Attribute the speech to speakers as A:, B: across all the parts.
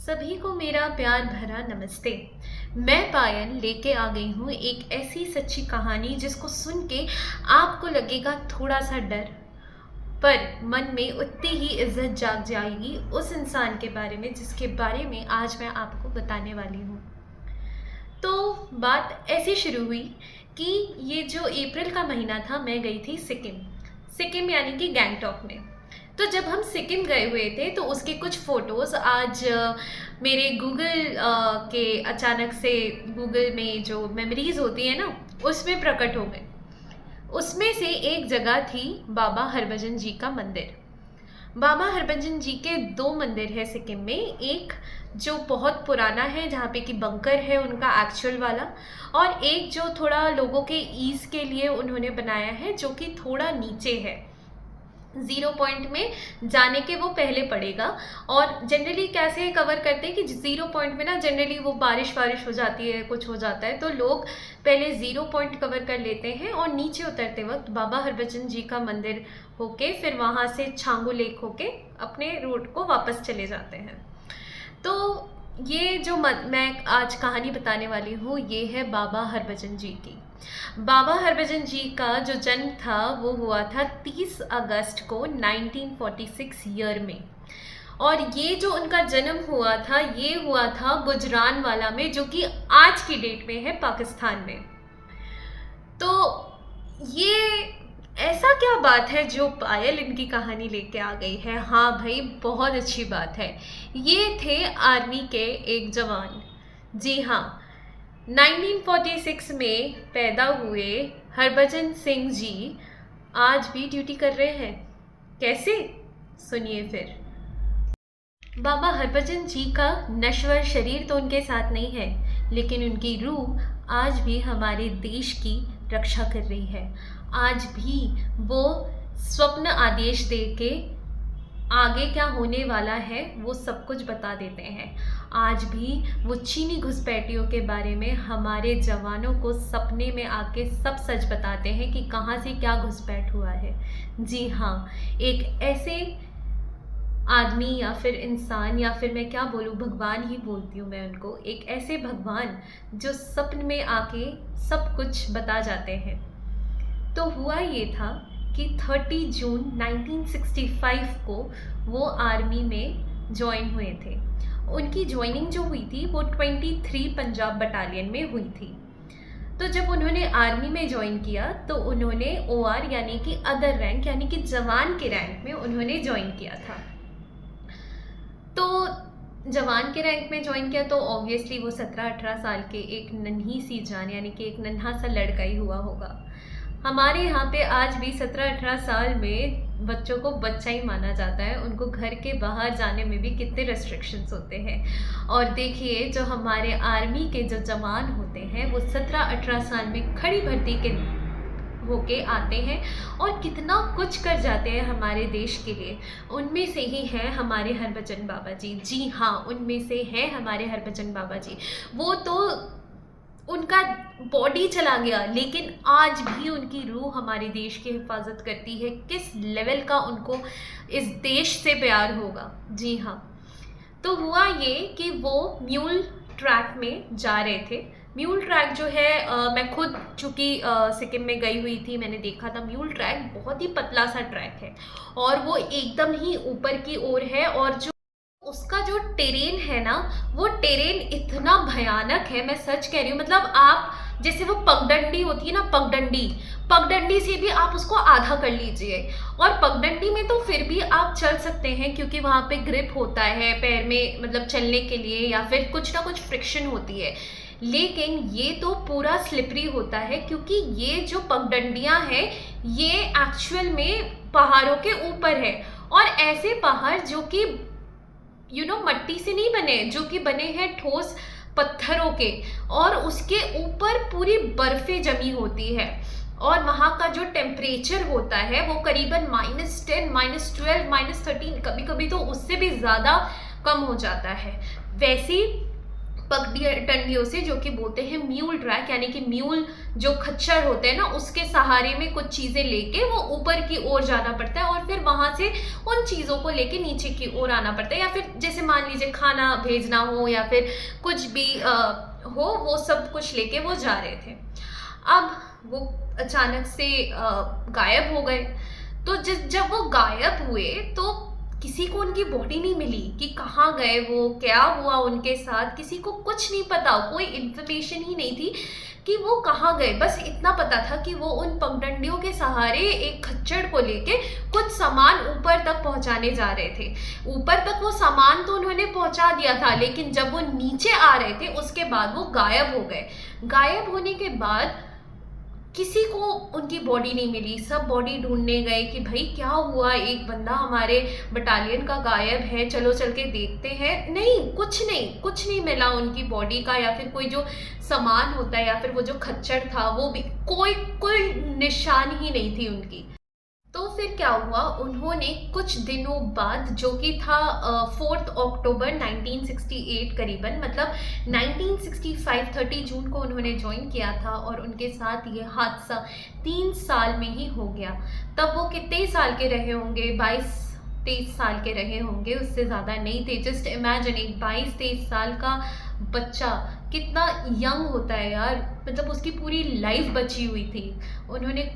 A: सभी को मेरा प्यार भरा नमस्ते। मैं पायल लेके आ गई हूँ एक ऐसी सच्ची कहानी जिसको सुन के आपको लगेगा थोड़ा सा डर, पर मन में उतनी ही इज्जत जाग जाएगी उस इंसान के बारे में जिसके बारे में आज मैं आपको बताने वाली हूँ। तो बात ऐसी शुरू हुई कि ये जो अप्रैल का महीना था, मैं गई थी सिक्किम यानी कि गैंगटॉक में। तो जब हम सिक्किम गए हुए थे तो उसके कुछ फ़ोटोज़ आज मेरे गूगल के अचानक से गूगल में जो मेमोरीज़ होती है ना, उसमें प्रकट हो गए। उसमें से एक जगह थी बाबा हरभजन जी का मंदिर। बाबा हरभजन जी के दो मंदिर है सिक्किम में। एक जो बहुत पुराना है, जहाँ पे कि बंकर है उनका एक्चुअल वाला, और एक जो थोड़ा लोगों के ईज़ के लिए उन्होंने बनाया है, जो कि थोड़ा नीचे है, 0 पॉइंट में जाने के वो पहले पड़ेगा। और जनरली कैसे कवर करते हैं कि 0 पॉइंट में ना जनरली वो बारिश हो जाती है, कुछ हो जाता है, तो लोग पहले 0 पॉइंट कवर कर लेते हैं और नीचे उतरते वक्त बाबा हरभजन जी का मंदिर होके फिर वहाँ से छांगू लेक होके अपने रूट को वापस चले जाते हैं। तो ये जो मैं आज कहानी बताने वाली हूँ, ये है बाबा हरभजन जी की। बाबा हरभजन जी का जो जन्म था वो हुआ था 30 अगस्त को 1946 ईयर में। और ये जो उनका जन्म हुआ था, ये हुआ था गुजरानवाला में, जो कि आज की डेट में है पाकिस्तान में। तो ये ऐसा क्या बात है जो पायल इनकी कहानी लेके आ गई है? हाँ भाई, बहुत अच्छी बात है। ये थे आर्मी के एक जवान। जी हाँ, 1946 में पैदा हुए हरभजन सिंह जी आज भी ड्यूटी कर रहे हैं। कैसे? सुनिए फिर। बाबा हरभजन जी का नश्वर शरीर तो उनके साथ नहीं है, लेकिन उनकी रूह आज भी हमारे देश की रक्षा कर रही है। आज भी वो स्वप्न आदेश दे के आगे क्या होने वाला है वो सब कुछ बता देते हैं। आज भी वो चीनी घुसपैठियों के बारे में हमारे जवानों को सपने में आके सब सच बताते हैं कि कहाँ से क्या घुसपैठ हुआ है। जी हाँ, एक ऐसे आदमी या फिर इंसान, या फिर मैं क्या बोलूँ, भगवान ही बोलती हूँ मैं उनको, एक ऐसे भगवान जो सपन में आके सब कुछ बता जाते हैं। तो हुआ ये था कि 30 जून 1965 को वो आर्मी में ज्वाइन हुए थे। उनकी ज्वाइनिंग जो हुई थी वो 23 पंजाब बटालियन में हुई थी। तो जब उन्होंने आर्मी में ज्वाइन किया तो उन्होंने OR यानी कि अदर रैंक यानी कि जवान के रैंक में उन्होंने ज्वाइन किया था। तो जवान के रैंक में ज्वाइन किया तो ऑब्वियसली वो 17-18 साल के एक नन्ही सी जान यानी कि एक नन्हा सा लड़का ही हुआ होगा। हमारे यहाँ पे आज भी 17-18 साल में बच्चों को बच्चा ही माना जाता है। उनको घर के बाहर जाने में भी कितने रेस्ट्रिक्शंस होते हैं। और देखिए, जो हमारे आर्मी के जो जवान होते हैं वो 17-18 साल में खड़ी भर्ती के होके आते हैं और कितना कुछ कर जाते हैं हमारे देश के लिए। उनमें से ही हैं हमारे हरभजन बाबा जी। जी हाँ, उनमें से हैं हमारे हरभजन बाबा जी। वो तो उनका बॉडी चला गया, लेकिन आज भी उनकी रूह हमारे देश की हिफाजत करती है। किस लेवल का उनको इस देश से प्यार होगा। जी हाँ, तो हुआ ये कि वो म्यूल ट्रैक में जा रहे थे। म्यूल ट्रैक जो है, मैं खुद चूँकि सिक्किम में गई हुई थी, मैंने देखा था। म्यूल ट्रैक बहुत ही पतला सा ट्रैक है और वो एकदम ही ऊपर की ओर है, और जो उसका जो टेरेन है ना, वो टेरेन इतना भयानक है, मैं सच कह रही हूँ। मतलब आप जैसे वो पगडंडी होती है ना, पगडंडी से भी आप उसको आधा कर लीजिए। और पगडंडी में तो फिर भी आप चल सकते हैं क्योंकि वहाँ पे ग्रिप होता है पैर में, मतलब चलने के लिए, या फिर कुछ ना कुछ फ्रिक्शन होती है। लेकिन ये तो पूरा स्लिपरी होता है क्योंकि ये जो पगडंडियाँ हैं ये एक्चुअल में पहाड़ों के ऊपर है। और ऐसे पहाड़ जो कि मट्टी से नहीं बने, जो कि बने हैं ठोस पत्थरों के, और उसके ऊपर पूरी बर्फें जमी होती है। और वहाँ का जो टेम्परेचर होता है वो करीबन -10, -12, -13, कभी कभी तो उससे भी ज़्यादा कम हो जाता है। वैसी पगडंडियों से, जो कि बोलते हैं म्यूल ट्रैक, यानी कि म्यूल जो खच्चर होते हैं ना, उसके सहारे में कुछ चीज़ें लेके वो ऊपर की ओर जाना पड़ता है और फिर वहाँ से उन चीज़ों को लेके नीचे की ओर आना पड़ता है, या फिर जैसे मान लीजिए खाना भेजना हो या फिर कुछ भी हो, वो सब कुछ लेके वो जा रहे थे। अब वो अचानक से गायब हो गए। तो जब वो गायब हुए तो किसी को उनकी बॉडी नहीं मिली कि कहाँ गए वो, क्या हुआ उनके साथ, किसी को कुछ नहीं पता, कोई इन्फॉर्मेशन ही नहीं थी कि वो कहाँ गए। बस इतना पता था कि वो उन पगडंडियों के सहारे एक खच्चर को लेके कुछ सामान ऊपर तक पहुंचाने जा रहे थे। ऊपर तक वो सामान तो उन्होंने पहुंचा दिया था, लेकिन जब वो नीचे आ रहे थे उसके बाद वो गायब हो गए। गायब होने के बाद किसी को उनकी बॉडी नहीं मिली। सब बॉडी ढूंढने गए कि भाई क्या हुआ, एक बंदा हमारे बटालियन का गायब है, चलो चल के देखते हैं। नहीं, कुछ नहीं मिला उनकी बॉडी का, या फिर कोई जो सामान होता है या फिर वो जो खच्चर था वो भी, कोई निशान ही नहीं थी उनकी। तो फिर क्या हुआ, उन्होंने कुछ दिनों बाद, जो कि था 4 अक्टूबर 1968 करीबन, मतलब 1965 30 जून को उन्होंने ज्वाइन किया था, और उनके साथ ये हादसा 3 साल में ही हो गया। तब वो कितने साल के रहे होंगे, 22-23 साल के रहे होंगे, उससे ज़्यादा नहीं थे। जस्ट इमेजिन, एक 22-23 साल का बच्चा कितना यंग होता है यार, मतलब उसकी पूरी लाइफ बची हुई थी, उन्होंने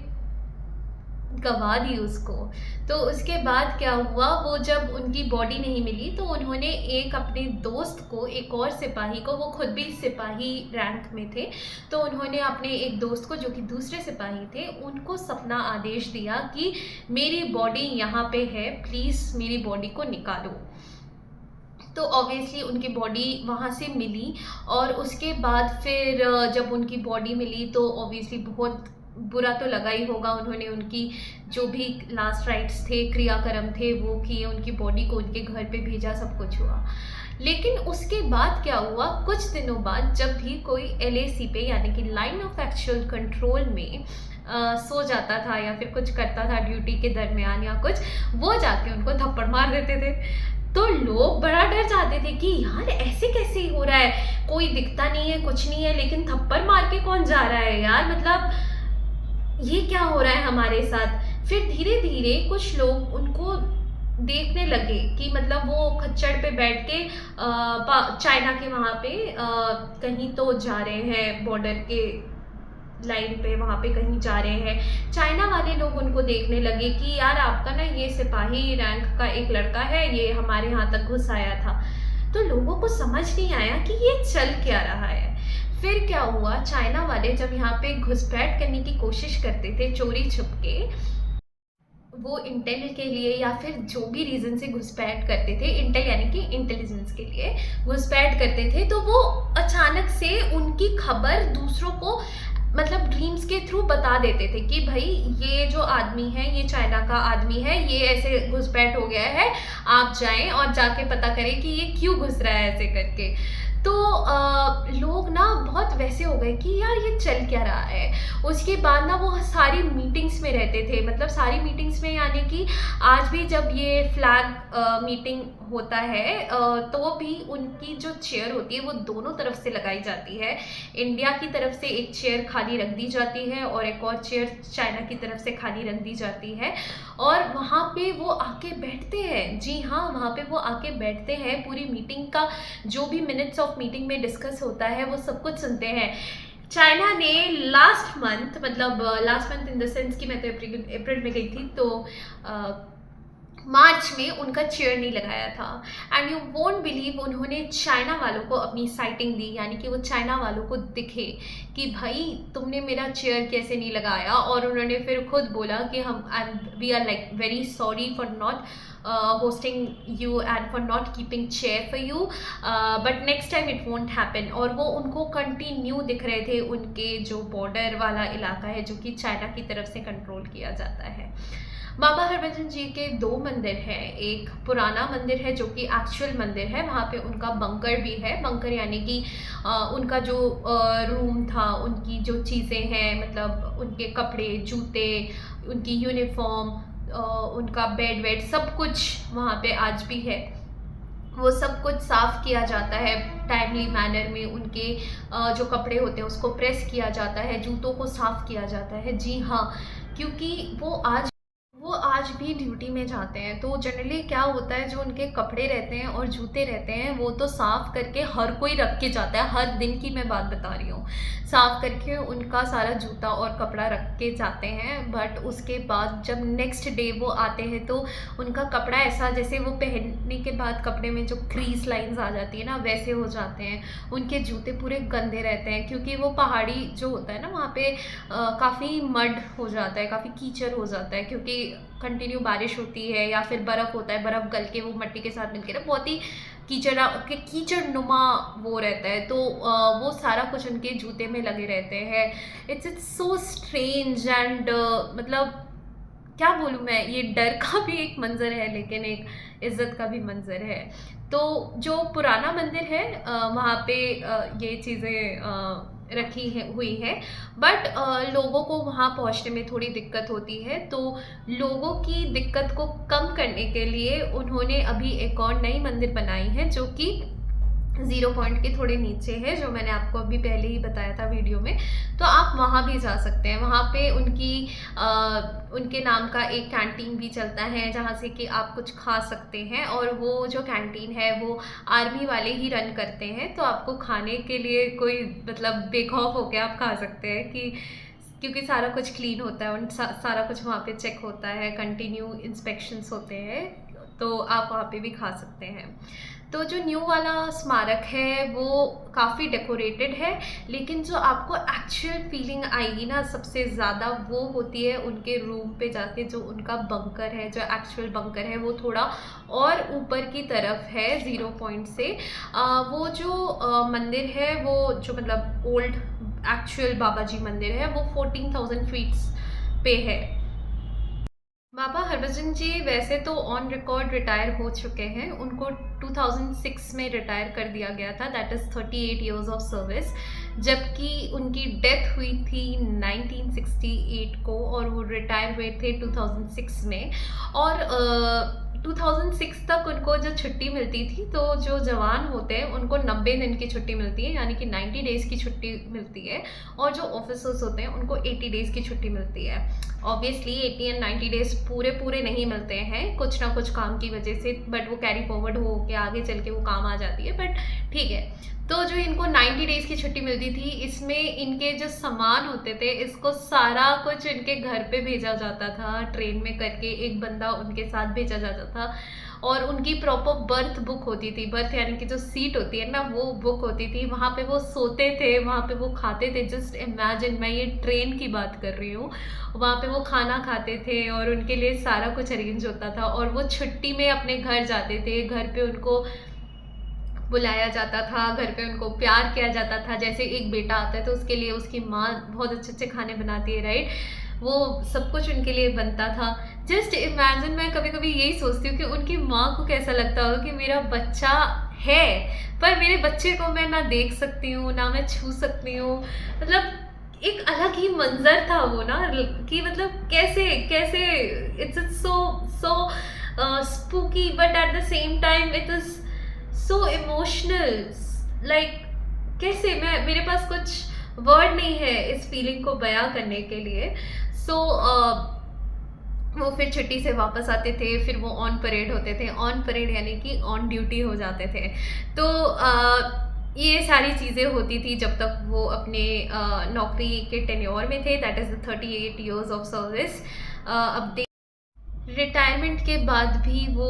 A: गवा दी उसको। तो उसके बाद क्या हुआ, वो जब उनकी बॉडी नहीं मिली तो उन्होंने एक अपने दोस्त को, एक और सिपाही को, वो खुद भी सिपाही रैंक में थे, तो उन्होंने अपने एक दोस्त को जो कि दूसरे सिपाही थे, उनको सपना आदेश दिया कि मेरी बॉडी यहाँ पे है, प्लीज़ मेरी बॉडी को निकालो। तो ऑब्वियसली उनकी बॉडी वहाँ से मिली, और उसके बाद फिर जब उनकी बॉडी मिली तो ऑब्वियसली बहुत बुरा तो लगा ही होगा। उन्होंने उनकी जो भी लास्ट राइट्स थे, क्रियाक्रम थे, वो किए, उनकी बॉडी को उनके घर पे भेजा, सब कुछ हुआ। लेकिन उसके बाद क्या हुआ, कुछ दिनों बाद जब भी कोई LAC पे, यानी कि लाइन ऑफ एक्चुअल कंट्रोल में सो जाता था या फिर कुछ करता था ड्यूटी के दरमियान या कुछ, वो जाके उनको थप्पड़ मार देते थे। तो लोग बड़ा डर जाते थे कि यार ऐसे कैसे हो रहा है, कोई दिखता नहीं है, कुछ नहीं है, लेकिन थप्पड़ मार के कौन जा रहा है यार, मतलब ये क्या हो रहा है हमारे साथ। फिर धीरे धीरे कुछ लोग उनको देखने लगे कि मतलब वो खच्चर पे बैठ के चाइना के वहाँ पे कहीं तो जा रहे हैं, बॉर्डर के लाइन पे वहाँ पे कहीं जा रहे हैं। चाइना वाले लोग उनको देखने लगे कि यार आपका ना ये सिपाही रैंक का एक लड़का है, ये हमारे यहाँ तक घुस आया था। तो लोगों को समझ नहीं आया कि ये चल क्या रहा है। फिर क्या हुआ, चाइना वाले जब यहाँ पे घुसपैठ करने की कोशिश करते थे चोरी छुप के, वो इंटेल के लिए या फिर जो भी रीज़न से घुसपैठ करते थे, इंटेल यानी कि इंटेलिजेंस के लिए घुसपैठ करते थे, तो वो अचानक से उनकी खबर दूसरों को, मतलब ड्रीम्स के थ्रू बता देते थे कि भाई ये जो आदमी है, ये चाइना का आदमी है, ये ऐसे घुसपैठ हो गया है, आप जाएं और जाके पता करें कि ये क्यों घुस रहा है ऐसे करके। तो लोग ना बहुत वैसे हो गए कि यार ये चल क्या रहा है। उसके बाद ना वो सारी मीटिंग्स में रहते थे, मतलब सारी मीटिंग्स में, यानी कि आज भी जब ये फ्लैग मीटिंग होता है तो भी उनकी जो चेयर होती है वो दोनों तरफ से लगाई जाती है। इंडिया की तरफ से एक चेयर खाली रख दी जाती है और एक और चेयर चाइना की तरफ से खाली रख दी जाती है, और वहाँ पे वो आके बैठते हैं। जी हाँ, वहाँ पे वो आके बैठते हैं, पूरी मीटिंग का जो भी मिनट्स ऑफ मीटिंग में डिस्कस होता है वो सब कुछ सुनते हैं। चाइना ने लास्ट मंथ, मतलब last month in the sense कि मैं तो अप्रैल में गई थी, तो मार्च में उनका चेयर नहीं लगाया था। एंड यू वोंट बिलीव, उन्होंने चाइना वालों को अपनी साइटिंग दी, यानी कि वो चाइना वालों को दिखे कि भाई तुमने मेरा चेयर कैसे नहीं लगाया। और उन्होंने फिर खुद बोला कि we are like very sorry for not hosting you and for not keeping chair for you, but next time it won't happen। और वो उनको कंटिन्यू दिख रहे थे उनके जो बॉर्डर वाला इलाका है जो कि चाइना की तरफ से कंट्रोल किया जाता है। बाबा हरभजन जी के 2 मंदिर हैं। एक पुराना मंदिर है जो कि एक्चुअल मंदिर है, वहाँ पे उनका बंकर भी है। बंकर यानी कि उनका जो रूम था, उनकी जो चीज़ें हैं, मतलब उनके कपड़े, जूते, उनकी यूनिफॉर्म, उनका बेड वेड, सब कुछ वहाँ पे आज भी है। वो सब कुछ साफ़ किया जाता है टाइमली मैनर में, उनके जो कपड़े होते हैं उसको प्रेस किया जाता है, जूतों को साफ़ किया जाता है। जी हाँ, क्योंकि वो आज भी ड्यूटी में जाते हैं। तो जनरली क्या होता है, जो उनके कपड़े रहते हैं और जूते रहते हैं वो तो साफ़ करके हर कोई रख के जाता है, हर दिन की मैं बात बता रही हूँ। साफ़ करके उनका सारा जूता और कपड़ा रख के जाते हैं, बट उसके बाद जब नेक्स्ट डे वो आते हैं तो उनका कपड़ा ऐसा, जैसे वो पहनने के बाद कपड़े में जो क्रीज लाइंस आ जाती है ना, वैसे हो जाते हैं। उनके जूते पूरे गंदे रहते हैं, क्योंकि वो पहाड़ी जो होता है ना वहाँ पे काफ़ी मड हो जाता है, काफ़ी कीचड़ हो जाता है, क्योंकि कंटिन्यू बारिश होती है या फिर बर्फ़ होता है, बर्फ़ गल के वो मिट्टी के साथ मिलके ना बहुत ही कीचड़ नुमा वो रहता है। तो वो सारा कुछ उनके जूते में लगे रहते हैं। इट्स सो स्ट्रेंज एंड मतलब क्या बोलूँ मैं, ये डर का भी एक मंज़र है लेकिन एक इज़्ज़त का भी मंज़र है। तो जो पुराना मंदिर है वहाँ पे ये चीज़ें रखी है हुई है, बट लोगों को वहाँ पहुँचने में थोड़ी दिक्कत होती है। तो लोगों की दिक्कत को कम करने के लिए उन्होंने अभी एक और नई मंदिर बनाई है, जो कि ज़ीरो पॉइंट के थोड़े नीचे है, जो मैंने आपको अभी पहले ही बताया था वीडियो में। तो आप वहाँ भी जा सकते हैं। वहाँ पे उनके नाम का एक कैंटीन भी चलता है, जहाँ से कि आप कुछ खा सकते हैं, और वो जो कैंटीन है वो आर्मी वाले ही रन करते हैं। तो आपको खाने के लिए कोई मतलब बेखौफ होके आप खा सकते हैं, कि क्योंकि सारा कुछ क्लीन होता है, सारा कुछ वहाँ पे चेक होता है, कंटिन्यू इंस्पेक्शंस होते हैं, तो आप वहाँ पे भी खा सकते हैं। तो जो न्यू वाला स्मारक है वो काफ़ी डेकोरेटेड है, लेकिन जो आपको एक्चुअल फीलिंग आएगी ना सबसे ज़्यादा, वो होती है उनके रूम पे जाके। जो उनका बंकर है, जो एक्चुअल बंकर है, वो थोड़ा और ऊपर की तरफ है ज़ीरो पॉइंट से। वो जो मंदिर है, वो जो मतलब ओल्ड एक्चुअल बाबा जी मंदिर है, वो 14,000 फीट्स पे है। बाबा हरभजन जी वैसे तो ऑन रिकॉर्ड रिटायर हो चुके हैं। उनको 2006 में रिटायर कर दिया गया था, that is 38 years of service. जबकि उनकी डेथ हुई थी 1968 को, और वो रिटायर हुए थे 2006 में। और 2006 तक उनको जो छुट्टी मिलती थी, तो जो जवान होते हैं उनको 90 दिन की छुट्टी मिलती है, यानी कि 90 डेज़ की छुट्टी मिलती है। और जो ऑफिसर्स होते हैं उनको 80 डेज़ की छुट्टी मिलती है। ऑब्वियसली 80 एंड 90 डेज़ पूरे नहीं मिलते हैं, कुछ ना कुछ काम की वजह से, बट वो कैरी फॉरवर्ड हो के आगे चल के वो काम आ जाती है, बट ठीक है। तो जो इनको 90 डेज़ की छुट्टी मिलती थी, इसमें इनके जो सामान होते थे, इसको सारा कुछ इनके घर पे भेजा जाता था, ट्रेन में करके एक बंदा उनके साथ भेजा जाता था। और उनकी प्रॉपर बर्थ बुक होती थी, बर्थ यानी कि जो सीट होती है ना, वो बुक होती थी। वहाँ पे वो सोते थे, वहाँ पे वो खाते थे। जस्ट इमेजिन, मैं ये ट्रेन की बात कर रही हूँ। वहाँ पे वो खाना खाते थे और उनके लिए सारा कुछ अरेंज होता था, और वो छुट्टी में अपने घर जाते थे। घर पे उनको बुलाया जाता था, घर पे उनको प्यार किया जाता था। जैसे एक बेटा आता है तो उसके लिए उसकी माँ बहुत अच्छे खाने बनाती है, राइट? वो सब कुछ उनके लिए बनता था। जस्ट इमेजिन, मैं कभी कभी यही सोचती हूँ कि उनकी माँ को कैसा लगता होगा कि मेरा बच्चा है, पर मेरे बच्चे को मैं ना देख सकती हूँ, ना मैं छू सकती हूँ। मतलब एक अलग ही मंजर था वो ना, कि मतलब कैसे कैसे it's so so spooky, but at the same time it is so emotional. Like कैसे, मैं मेरे पास कुछ वर्ड नहीं है इस फीलिंग को बयां करने के लिए। सो वो फिर छुट्टी से वापस आते थे, फिर वो ऑन परेड होते थे। ऑन परेड यानी कि ऑन ड्यूटी हो जाते थे। तो ये सारी चीज़ें होती थी जब तक वो अपने नौकरी के टेन्योर में थे, that is the 38 years of service. अब रिटायरमेंट के बाद भी वो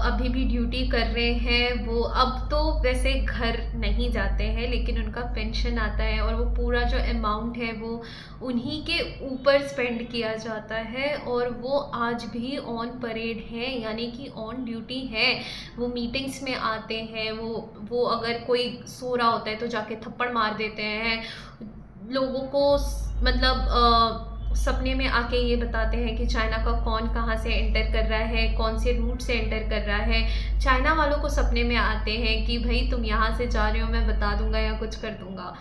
A: अभी भी ड्यूटी कर रहे हैं। वो अब तो वैसे घर नहीं जाते हैं, लेकिन उनका पेंशन आता है, और वो पूरा जो अमाउंट है वो उन्हीं के ऊपर स्पेंड किया जाता है। और वो आज भी ऑन परेड हैं, यानी कि ऑन ड्यूटी हैं। वो मीटिंग्स में आते हैं, वो अगर कोई सो रहा होता है तो जाके थप्पड़ मार देते हैं लोगों को। मतलब सपने में आके ये बताते हैं कि चाइना का कौन कहाँ से एंटर कर रहा है, कौन से रूट से एंटर कर रहा है। चाइना वालों को सपने में आते हैं कि भाई तुम यहाँ से जा रहे हो, मैं बता दूंगा या कुछ कर दूंगा।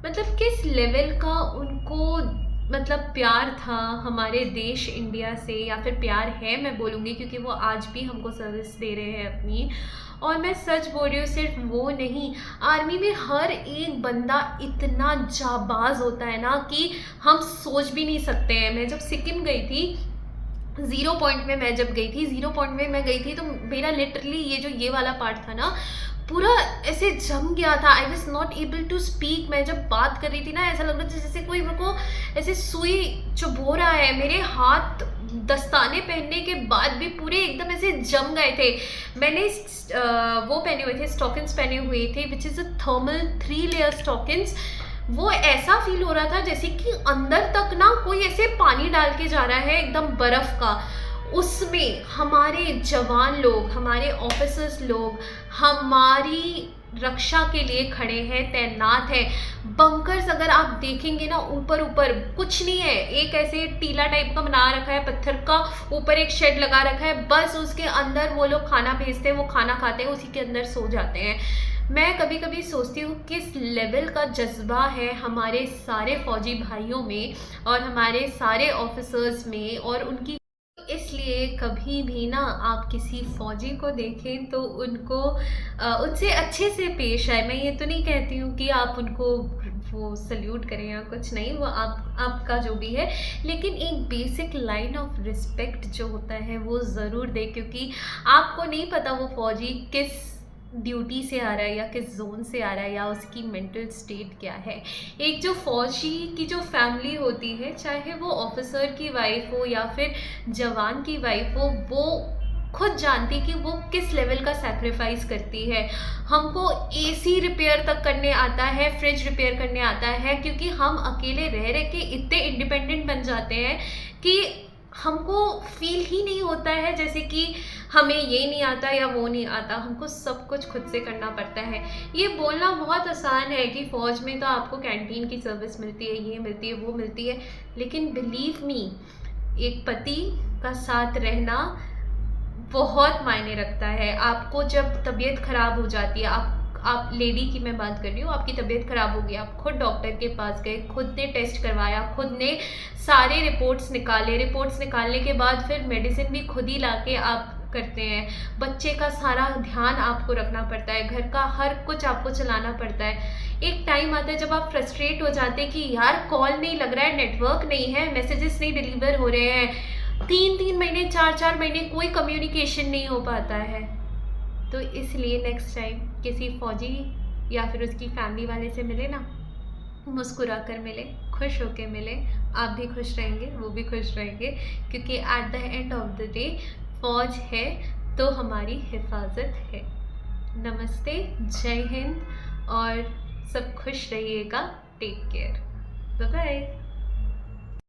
A: मतलब किस लेवल का उनको मतलब प्यार था हमारे देश इंडिया से, या फिर प्यार है मैं बोलूँगी, क्योंकि वो आज भी हमको सर्विस दे रहे हैं अपनी। और मैं सच बोल रही हूँ, सिर्फ वो नहीं, आर्मी में हर एक बंदा इतना जाबाज होता है ना कि हम सोच भी नहीं सकते हैं। मैं जब सिक्किम गई थी, ज़ीरो पॉइंट में मैं जब गई थी, ज़ीरो पॉइंट में मैं गई थी, तो मेरा लिटरली ये वाला पार्ट था ना, पूरा ऐसे जम गया था। I was not able to speak. मैं जब बात कर रही थी ना, ऐसा लग रहा था जैसे कोई मेरे को ऐसे सुई चुभो रहा है। मेरे हाथ दस्ताने पहनने के बाद भी पूरे एकदम ऐसे जम गए थे। मैंने वो पहने हुए थे, स्टॉकिन्स पहने हुए थे, which is a thermal 3 layer stockings. वो ऐसा फील हो रहा था जैसे कि अंदर तक ना कोई ऐसे पानी डाल के जा रहा है, एकदम बर्फ का। उसमें हमारे जवान लोग, हमारे ऑफिसर्स लोग हमारी रक्षा के लिए खड़े हैं, तैनात हैं। बंकर्स अगर आप देखेंगे ना, ऊपर ऊपर कुछ नहीं है, एक ऐसे टीला टाइप का बना रखा है पत्थर का, ऊपर एक शेड लगा रखा है, बस उसके अंदर वो लोग खाना भेजते हैं, वो खाना खाते हैं, उसी के अंदर सो जाते हैं। मैं कभी कभी सोचती हूँ किस लेवल का जज्बा है हमारे सारे फौजी भाइयों में और हमारे सारे ऑफिसर्स में, और उनकी। इसलिए कभी भी ना आप किसी फौजी को देखें तो उनको उनसे अच्छे से पेश आए। मैं ये तो नहीं कहती हूँ कि आप उनको वो सल्यूट करें या कुछ नहीं, वो आपका जो भी है, लेकिन एक बेसिक लाइन ऑफ रिस्पेक्ट जो होता है वो ज़रूर दें, क्योंकि आपको नहीं पता वो फौजी किस ड्यूटी से आ रहा है या किस जोन से आ रहा है, या उसकी मेंटल स्टेट क्या है। एक जो फौजी की जो फैमिली होती है, चाहे वो ऑफिसर की वाइफ हो या फिर जवान की वाइफ हो, वो खुद जानती कि वो किस लेवल का सैक्रिफाइस करती है। हमको एसी रिपेयर तक करने आता है, फ्रिज रिपेयर करने आता है, क्योंकि हम अकेले रह रह के इतने इंडिपेंडेंट बन जाते हैं कि हमको फील ही नहीं होता है जैसे कि हमें ये नहीं आता या वो नहीं आता। हमको सब कुछ खुद से करना पड़ता है। ये बोलना बहुत आसान है कि फ़ौज में तो आपको कैंटीन की सर्विस मिलती है, ये मिलती है, वो मिलती है, लेकिन बिलीव मी, एक पति का साथ रहना बहुत मायने रखता है। आपको जब तबीयत ख़राब हो जाती है, आप लेडी की मैं बात कर रही हूँ, आपकी तबीयत ख़राब हो गई, आप खुद डॉक्टर के पास गए, खुद ने टेस्ट करवाया, खुद ने सारे रिपोर्ट्स निकाले, रिपोर्ट्स निकालने के बाद फिर मेडिसिन भी खुद ही लाके आप करते हैं। बच्चे का सारा ध्यान आपको रखना पड़ता है, घर का हर कुछ आपको चलाना पड़ता है। एक टाइम आता है जब आप फ्रस्ट्रेट हो जाते हैं कि यार कॉल नहीं लग रहा है, नेटवर्क नहीं है, मैसेजेस नहीं डिलीवर हो रहे हैं, 3-3 महीने, 4-4 महीने कोई कम्युनिकेशन नहीं हो पाता है। तो इसलिए नेक्स्ट टाइम किसी फौजी या फिर उसकी फैमिली वाले से मिले ना, मुस्कुरा कर मिले, खुश होकर मिले। आप भी खुश रहेंगे, वो भी खुश रहेंगे, क्योंकि at the end of the day फौज है तो हमारी हिफाजत है। नमस्ते, जय हिंद, और सब खुश रहिएगा। Take care, bye bye.